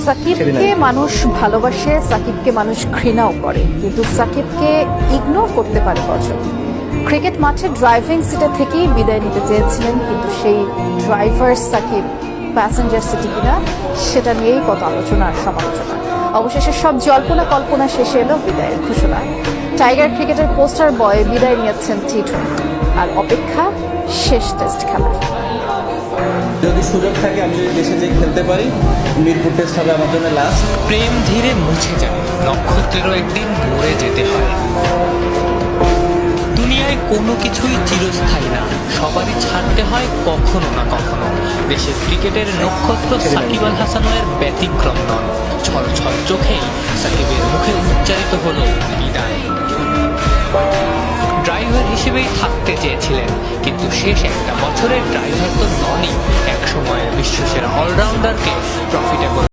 সাকিবকে মানুষ ভালোবাসে, সাকিবকে মানুষ ঘৃণাও করে, কিন্তু সাকিবকে ইগনোর করতে পারে কজন? ক্রিকেট মাঠে ড্রাইভিং সিটে থেকেই বিদায় নিতে চেয়েছিলেন, কিন্তু সেই ড্রাইভার সাকিব প্যাসেঞ্জার সিটে কিনা সেটা নিয়েই কত আলোচনা আর সমালোচনা। অবশেষে সব জল্পনা কল্পনা শেষে এলো বিদায়ের ঘোষণা। টাইগার ক্রিকেটের পোস্টার বয় বিদায় নিয়েছেন টি-20, আর অপেক্ষা শেষ টেস্ট খেলার। যদি সুযোগ থাকে আমি যদি দেশে যেয়ে খেলতে পারি, মিরপুর টেস্ট হবে আমার জন্য লাস্ট। প্রেম ধীরে মুছে যায়, নক্ষত্রেরও একদিন মরে যেতে হয়। দুনিয়ায় কোনো কিছুই চিরস্থায়ী না, সবারই ছাড়তে হয় কখনো না কখনো। দেশের ক্রিকেটের নক্ষত্র সাকিব আল হাসানের ব্যতিক্রম নন। ছল ছল চোখেই সাকিবের মুখে উচ্চারিত হলো বিদায়। ড্রাইভার হিসেবেই থাকতে চেয়েছিলেন, কিন্তু শেষ একটা বছরের ড্রাইভার তো ননই। এক সময়ের বিশ্বসেরা অলরাউন্ডারকে প্রফিটেবল